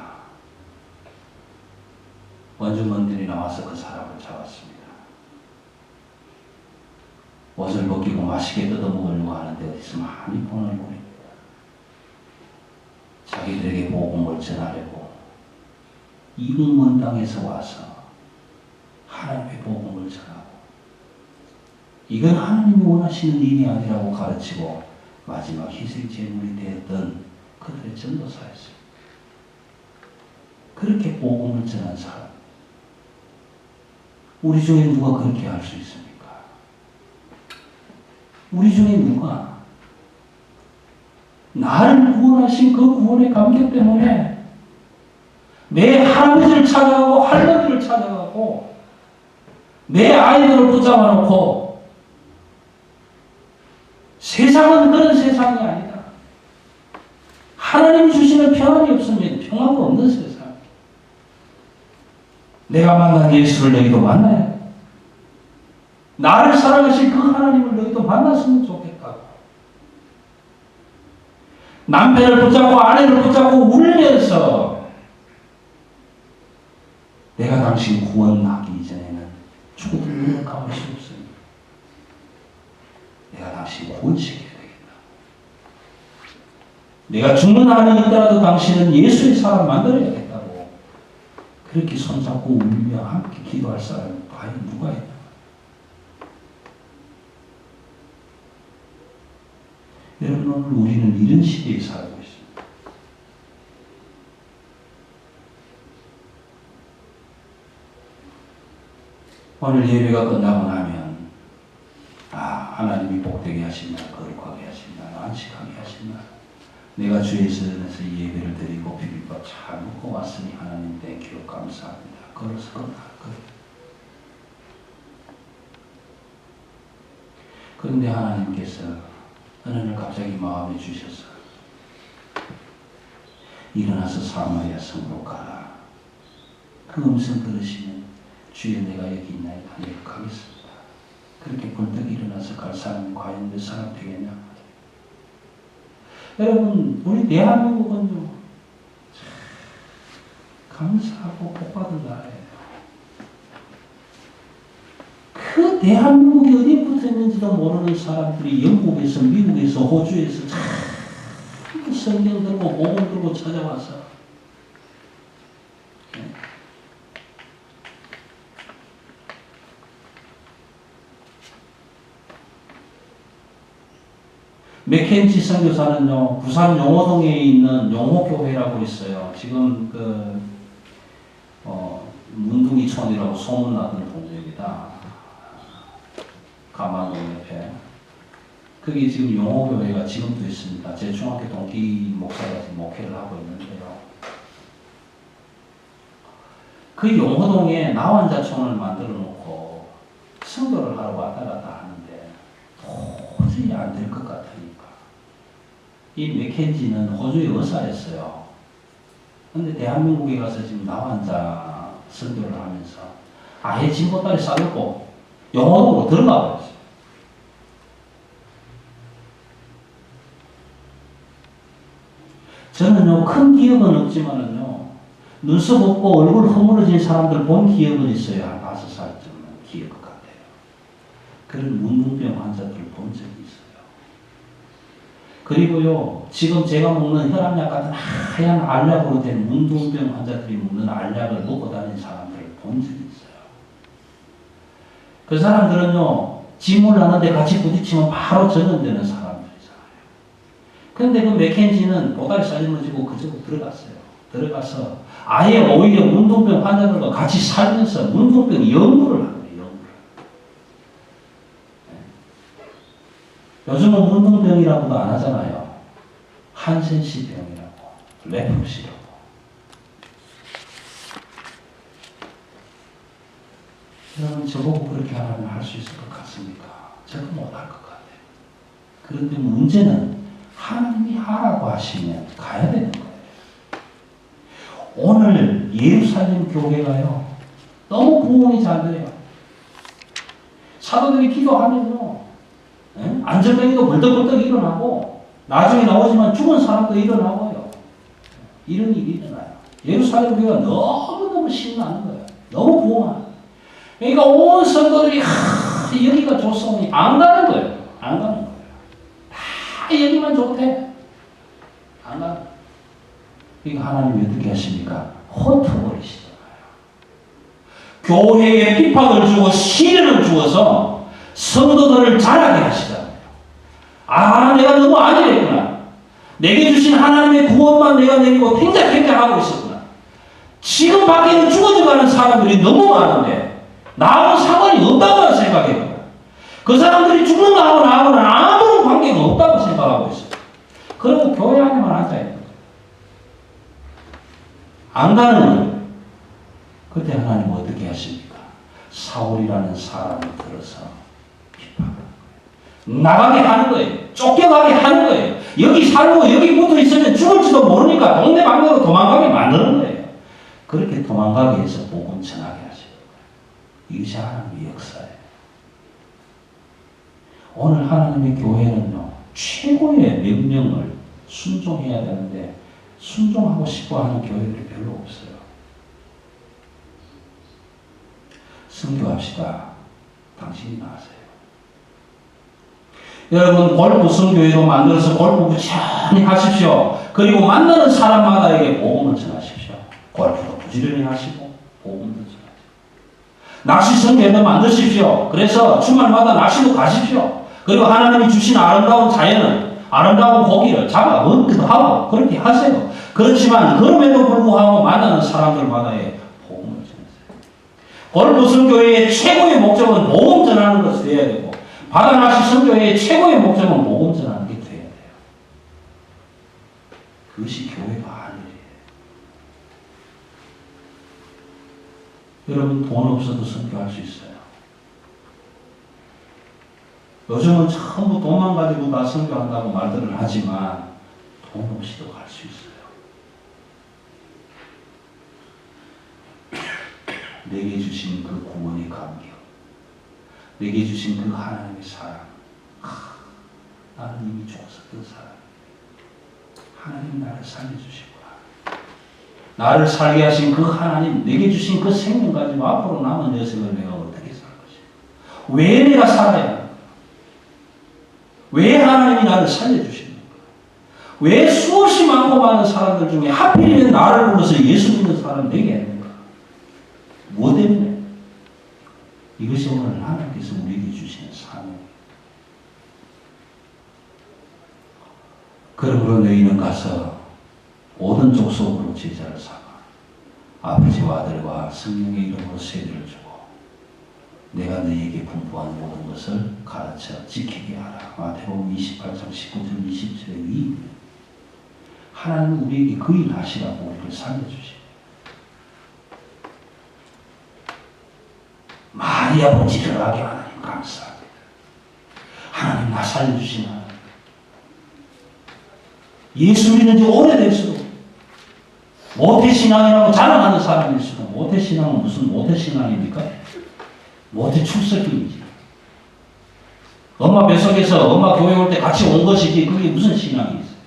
원주민들이 나와서 그 사람을 잡았습니다. 옷을 벗기고 맛있게 뜯어먹으려고 하는데 어디서 많이 돈을 보냅니다. 자기들에게 복음을 전하려고 이국 먼 땅에서 와서 하나님의 복음을 전하고 이건 하나님이 원하시는 일이 아니라고 가르치고 마지막 희생 제물이 되었던 그들의 전도사였어요. 그렇게 복음을 전한 사람, 우리 중에 누가 그렇게 할 수 있습니까? 우리 중에 누가 나를 구원하신 그 구원의 감격 때문에 내 할아버지를 찾아가고 할머니를 찾아가고 내 아이들을 붙잡아 놓고 세상은 그런 세상이 아니다. 하나님 주시는 평안이 없으면 평안도 없는 세상. 내가 만난 예수를 너희도 만나야 돼. 나를 사랑하신 그 하나님을 너희도 만났으면 좋겠다고. 남편을 붙잡고 아내를 붙잡고 울면서 내가 당신 구원하기 이전에는 죽어도 눈을 감을 수 없습니다. 내가 당신 구원시켜야 되겠다. 내가 죽는 한이 있더라도 당신은 예수의 사람 만들어야겠다고. 그렇게 손잡고 울며 함께 기도할 사람은 과연 누가 있나? 여러분, 오늘 우리는 이런 시대에 살고 있습니다. 오늘 예배가 끝나고 나면 하나님이 복되게 하시나 거룩하게 하시나 안식하게 하시나 내가 주의 전에서 예배를 드리고 비빔밥 잘 먹고 왔으니 하나님 땡큐 감사합니다. 걸어서 끝날 거예요. 그런데 하나님께서 어느 날 갑자기 마음에 주셔서 일어나서 사마리아 성으로 가라. 그 음성 들으시면 주여 내가 여기 있나이다. 내가 가겠습니다. 그렇게 벌떡 일어나서 갈 사람이 과연 몇 사람 되겠냐? 여러분, 우리 대한민국은요, 감사하고 복받은 나라예요. 그 대한민국이 어디 붙어 있는지도 모르는 사람들이 영국에서, 미국에서, 호주에서 참 성경 들고 복음 들고 찾아와서 맥켄지 선교사는요, 부산 용호동에 있는 용호교회라고 있어요. 지금 문둥이촌이라고 소문나던 동네입니다. 가만동 옆에. 그게 지금 용호교회가 지금도 있습니다. 제 중학교 동기 목사가 지금 목회를 하고 있는데요. 그 용호동에 나환자촌을 만들어 놓고 선교를 하러 왔다 갔다 하는데 도저히 안 될 것 같으니까 이 맥켄지는 호주의 의사였어요. 근데 대한민국에 가서 지금 나환자 선교를 하면서 아예 진보다리 싸놓고 용호동으로 들어가 버렸어요. 저는요, 큰 기억은 없지만은요, 눈썹 없고 얼굴 허물어진 사람들 본 기억은 있어요. 한 5살쯤은 기억 같아요. 그런 문둥병 환자들을 본 적이 있어요. 그리고요, 지금 제가 먹는 혈압약 같은 하얀 알약으로 된 문둥병 환자들이 먹는 알약을 먹고 다니는 사람들을 본 적이 있어요. 그 사람들은요, 짐을 나는데 같이 부딪히면 바로 전염되는 사람들이잖아요. 그런데 그 맥켄지는 보다리 싸질러지고 그쪽으로 들어갔어요. 들어가서 아예 오히려 문둥병 환자들과 같이 살면서 문둥병 연구를 하는 거예요. 요즘은 문둥병이라고도 안 하잖아요. 한센시 병이라고, 레프시라고. 여러분, 저보고 그렇게 하라면 할 수 있을 것 같습니까? 저도 못할 것 같아요. 그런데 문제는 하나님이 하라고 하시면 가야 되는 거예요. 오늘 예루살렘 교회가요, 너무 부흥이 잘 돼요. 사도들이 기도하면요, 안전뱅이도 벌떡벌떡 일어나고, 나중에 나오지만 죽은 사람도 일어나고요. 이런 일이 일어나요. 예루살렘 교회가 너무너무 신나는 거예요. 너무 부흥하는 거예요. 그러니까 온 성도들이 여기가 좋소니 안 가는 거예요. 안 가는 거예요. 다 여기만 좋대. 안 가는 거예요. 그러니까 하나님이 어떻게 하십니까? 흩어버리시잖아요. 교회에 핍박을 주고 시련을 주어서 성도들을 자라게 하시잖아요. 아, 내가 너무 안일했구나. 내게 주신 하나님의 구원만 내가 내리고 팽짝팽짝하고 있었구나. 지금 밖에는 죽어져가는 사람들이 너무 많은데 나하고 상관이 없다고 생각해요. 그 사람들이 죽는 거하고 나하고는 아무런 관계가 없다고 생각하고 있어요. 그리고 교회 안에만 앉아있는 거예요. 안 가는 그때 하나님 어떻게 하십니까? 사울이라는 사람을 들어서 핍박하는 거예요. 나가게 하는 거예요. 쫓겨가게 하는 거예요. 여기 살고 여기 붙어 있으면 죽을지도 모르니까 동네방네로 도망가게 만드는 거예요. 그렇게 도망가게 해서 복음 전하게 하시는 거예요. 이것이 하나님의 역사예요. 오늘 하나님의 교회는요, 최고의 명령을 순종해야 되는데 순종하고 싶어 하는 교회들이 별로 없어요. 선교합시다. 당신이 나으세요. 여러분, 골프 선교회도 만들어서 골프 부지런히 하십시오. 그리고 만나는 사람마다에게 복음을 전하십시오. 골프도 부지런히 하시고 복음도 전하십시오. 낚시 선교회도 만드십시오. 그래서 주말마다 낚시도 가십시오. 그리고 하나님이 주신 아름다운 자연을, 아름다운 고기를 잡아 먹기도 하고 그렇게 하세요. 그렇지만 그럼에도 불구하고 만나는 사람들마다의 복음을 전하세요. 골프 선교회의 최고의 목적은 복음 전하는 것이 되어야 되고, 바다낚시 선교회의 최고의 목적은 복음 전하는 게 되어야 돼요. 그것이 교회가 아니에요. 여러분, 돈 없어도 선교할 수 있어요. 요즘은 전부 돈만 가지고 다 선교한다고 말들을 하지만 돈 없이도 갈 수 있어요. 내게 주신 그 구원의 감격, 내게 주신 그 하나님의 사랑, 나는 이미 죽어서 그 사랑, 하나님이 나를 살려주시구나. 나를 살게 하신 그 하나님, 내게 주신 그 생명 가지고 앞으로 남은 여생을 내가 어떻게 살 것인가? 왜 내가 살아야 하는가? 왜 하나님이 나를 살려주시는 거야? 왜 수없이 많고 많은 사람들 중에 하필이면 나를 불러서 예수 믿는 사람 되게 하는 거야? 뭐 때문에? 이것이 오늘 하나님께서 우리에게 주시는 사명이에요. 그러므로 너희는 가서 모든 족속으로 제자를 삼아 아버지와 아들과 성령의 이름으로 세례를 주고 내가 너희에게 분부한 모든 것을 가르쳐 지키게 하라. 마태복음 28장 19절 20절의 이 하나님은 우리에게 그 일 하시라고 우리를 살려주시고, 마리아 본질을 하게 하나님 감사합니다. 하나님 나 살려주신 하나님. 예수 믿는 지 오래될수록 모태신앙이라고 자랑하는 사람일수록, 모태신앙은 무슨 모태신앙입니까? 모태 출석임이지. 엄마 뱃속에서 엄마 교회 올 때 같이 온 것이지 그게 무슨 신앙이 있어요?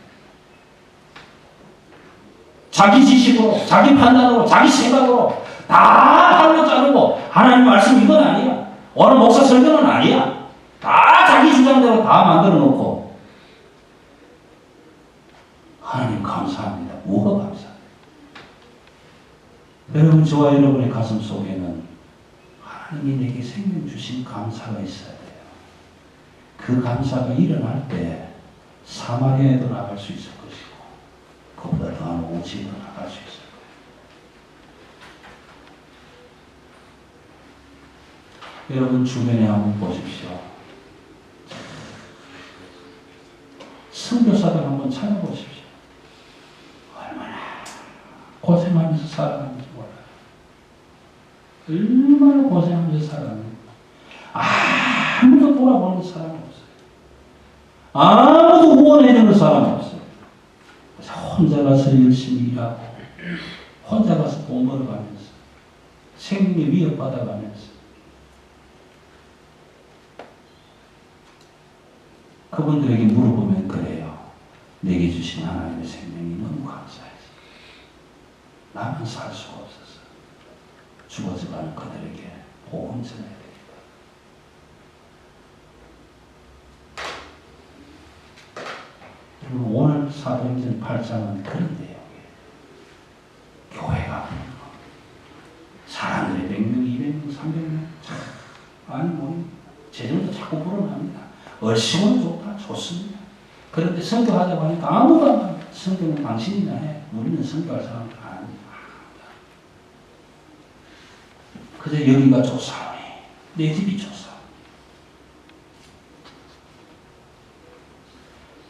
자기 지식으로, 자기 판단으로, 자기 생각으로 다 하려 자르고 하나님 말씀 이건 아니야. 오늘 목사 설교는 아니야. 다 자기 주장대로 다 만들어 놓고 하나님 감사합니다. 뭐가 감사합니다. 여러분, 저와 여러분의 가슴 속에는 하나님이 내게 생명 주신 감사가 있어야 돼요. 그 감사가 일어날 때 사마리아에도 나갈 수 있을 것이고 그보다 더한 오지에도 나갈 수 있을 거예요. 여러분 주변에 한번 보십시오. 선교사들 한번 찾아보십시오. 얼마나 고생하면서 살아가는지 몰라요. 얼마나 고생하면서 살아가는지. 아무도 돌아보는 사람이 없어요. 아무도 후원해주는 사람이 없어요. 혼자 가서 열심히 일하고 혼자 가서 돈 벌어가면서 생명이 위협받아가면서 그분들에게 물어보면 그래요. 내게 주신 하나님의 생명이 너무 감사해서 나만 살 수가 없어서 죽어져가는 그들에게 복음 전해야 되겠다. 오늘 사도행전 8장은 그런 내용이에요. 교회가 얼씨구는 좋다. 좋습니다. 그런데 선교하자고 하니까 아무도 안 합니다. 선교는 당신이나 해. 우리는 선교할 사람들 아닙니다. 그저 여기가 조사하네. 내 집이 조사.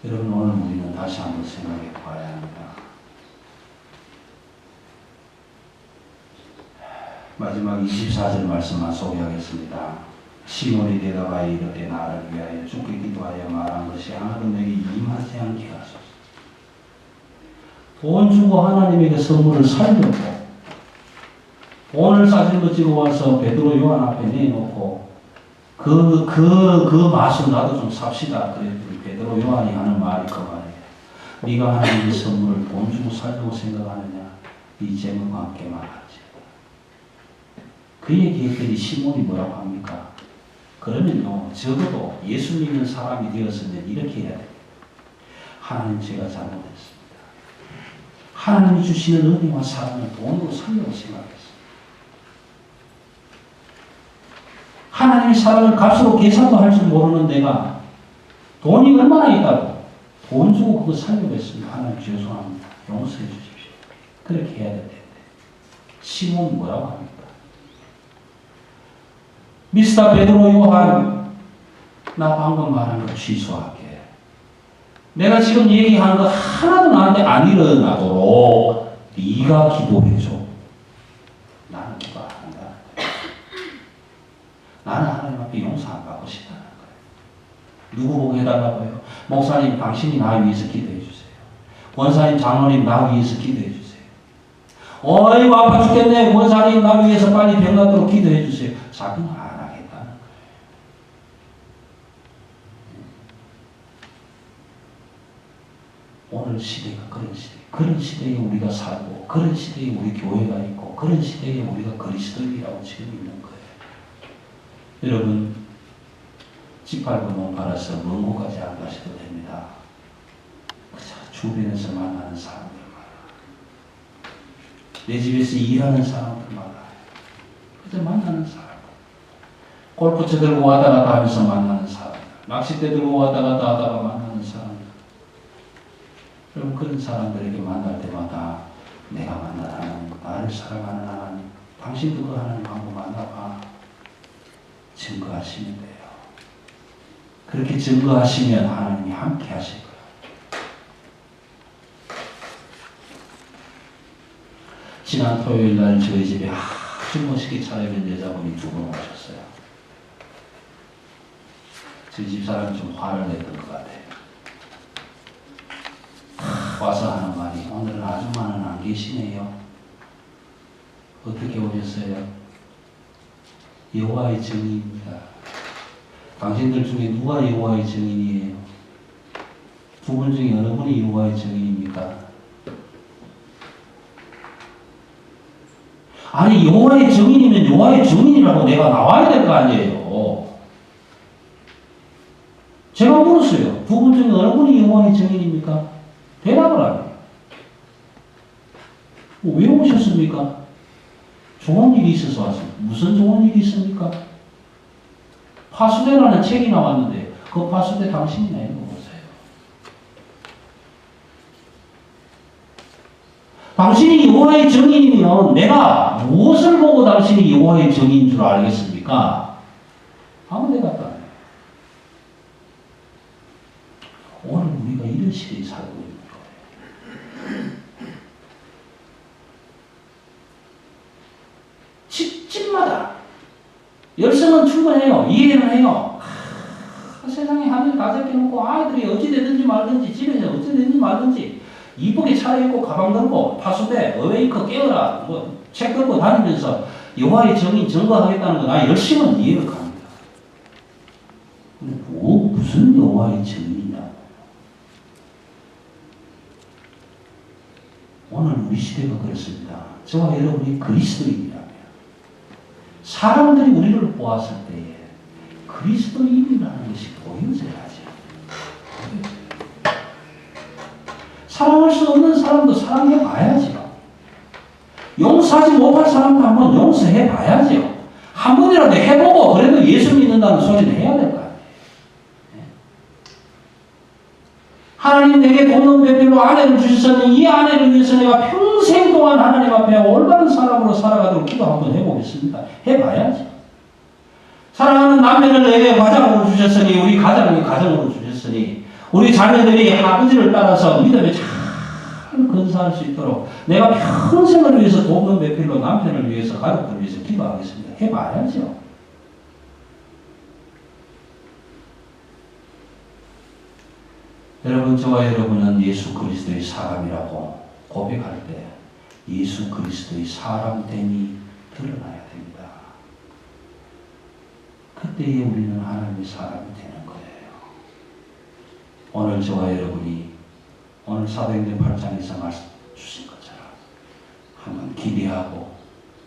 여러분, 오늘 우리는 다시 한번 생각해 봐야 합니다. 마지막 24절 말씀만 소개하겠습니다. 시몬이 대답하여 이르되 나를 위하여 죽게 기도하여 말한 것이 하나도 내게 임하지 않게 하소서. 돈 주고 하나님에게 선물을 살려고 돈을 싸질러 찍어 와서 베드로 요한 앞에 내놓고 그 맛을 나도 좀 삽시다. 그랬더니 베드로 요한이 하는 말이 그 말이에요. 네가 하나님의 선물을 돈 주고 살려고 생각하느냐? 이 재물과 함께 말하지. 그 얘기했더니 시몬이 뭐라고 합니까? 그러면요, 적어도 예수 믿는 사람이 되었으면 이렇게 해야 돼요. 하나님, 제가 잘못했습니다. 하나님이 주시는 은혜와 사랑을 돈으로 살려고 생각했습니다. 하나님의 사랑을 값으로 계산도 할 줄 모르는 내가 돈이 얼마나 있다고 돈 주고 그거 살려고 했습니다. 하나님 죄송합니다. 용서해 주십시오. 그렇게 해야 될 텐데. 시몬 뭐라고 합니까? 미스터 베드로 요한, 나 방금 말한 거 취소할게. 내가 지금 얘기한 거 하나도 나한테 안 일어나도록 네가 기도해줘. 나는 그거 안 한다. 나는 하나님 앞에 용서 안 받고 싶다는 거예요. 누구 보고 해달라고요? 목사님, 당신이 나 위해서 기도해 주세요. 권사님, 장로님, 나 위해서 기도해 주세요. 어이구, 아파 죽겠네. 권사님, 나 위해서 빨리 병 낫도록 기도해 주세요. 자기는 안 하겠다는 거예요. 오늘 시대가 그런 시대. 그런 시대에 우리가 살고, 그런 시대에 우리 교회가 있고, 그런 시대에 우리가 그리스도인이라고 지금 있는 거예요. 여러분, 집 팔고 몸 팔아서 먼 곳까지 안 가셔도 됩니다. 그저 주변에서 만나는 사람들 많아요. 내 집에서 일하는 사람들 많아요. 그저 만나는 사람. 골프채 들고 왔다 갔다 하면서 만나는 사람들. 낚싯대 들고 왔다 갔다 하다가 만나는 사람들. 여러분, 그런 사람들에게 만날 때마다 내가 만난 하나님, 나를 사랑하는 하나님, 당신도 그 하나님 한번 만나봐. 증거하시면 돼요. 그렇게 증거하시면 하나님이 함께 하실 거예요. 지난 토요일 날 저희 집에 아주 멋있게 차려입은 여자분이 두 분 오셨어요. 저희 집사람이 좀 화를 냈던 것 같아요. 와서 하는 말이, 오늘은 아줌마는 안 계시네요. 어떻게 오셨어요? 여호와의 증인입니다. 당신들 중에 누가 여호와의 증인이에요? 두 분 중에 어느 분이 여호와의 증인입니까? 아니, 여호와의 증인이면 여호와의 증인이라고 내가 나와야 될 거 아니에요. 제가 물었어요. 두 분 중에 어느 분이 여호와의 증인입니까? 대답을 안 해요. 왜 오셨습니까? 좋은 일이 있어서 왔습니다. 무슨 좋은 일이 있습니까? 파수대라는 책이 나왔는데 그 파수대 당신이 내는 거 보세요. 당신이 여호와의 증인이면 내가 무엇을 보고 당신이 여호와의 증인인 줄 알겠습니까? 아무 데가 없다. 오늘 우리가 이런 시대에 살고 있는 거예요. 집마다 열성은 충분해요. 이해는 해요. 세상에 하늘 다 제껴놓고 아이들이 어찌되든지 말든지 집에서 어찌되든지 말든지 이쁘게 차려입고 가방 들고 파수대 어웨이크 깨어라 책 들고 다니면서 여호와의 정인 증거하겠다는 거 나 열심은 이해를 합니다. 근데 무슨 여호와의 정인이냐? 오늘 우리 시대가 그렇습니다. 저와 여러분이 그리스도인이라면 사람들이 우리를 보았을 때에 그리스도인이라는 것이 보여져야지. 사랑할 수 없는 사람도 사랑해 봐야지요. 용서하지 못할 사람도 한번 용서해 봐야지요. 한 번이라도 해보고 그래도 예수 믿는다는 소리는 해야 될 거 아니에요. 하나님 내게 돕는 배필로 아내를 주셨으니 이 아내를 위해서 내가 평생 동안 하나님 앞에 올바른 사람으로 살아가도록 기도 한번 해보겠습니다. 해봐야지. 사랑하는 남편을 내게 가장으로 주셨으니 우리 가장이 가정으로 주셨으니 우리 자녀들이 아버지를 따라서 믿음에 잘 건사할 수 있도록 내가 평생을 위해서 돕는 배필로 남편을 위해서 가족들을 위해서 기도하겠습니다. 해봐야죠. 여러분, 저와 여러분은 예수 그리스도의 사람이라고 고백할 때 예수 그리스도의 사람됨이 드러나야 됩니다. 그때에 우리는 하나님의 사람이 되는 거예요. 오늘 저와 여러분이 오늘 사도행전 8장에서 말씀 주신 것처럼 한번 기대하고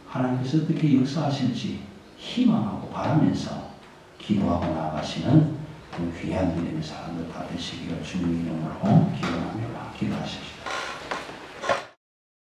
하나님께서 어떻게 역사하실지 희망하고 바라면서 기도하고 나아가시는 그 귀한 믿음의 사람들 다 되시기를 주님의 이름으로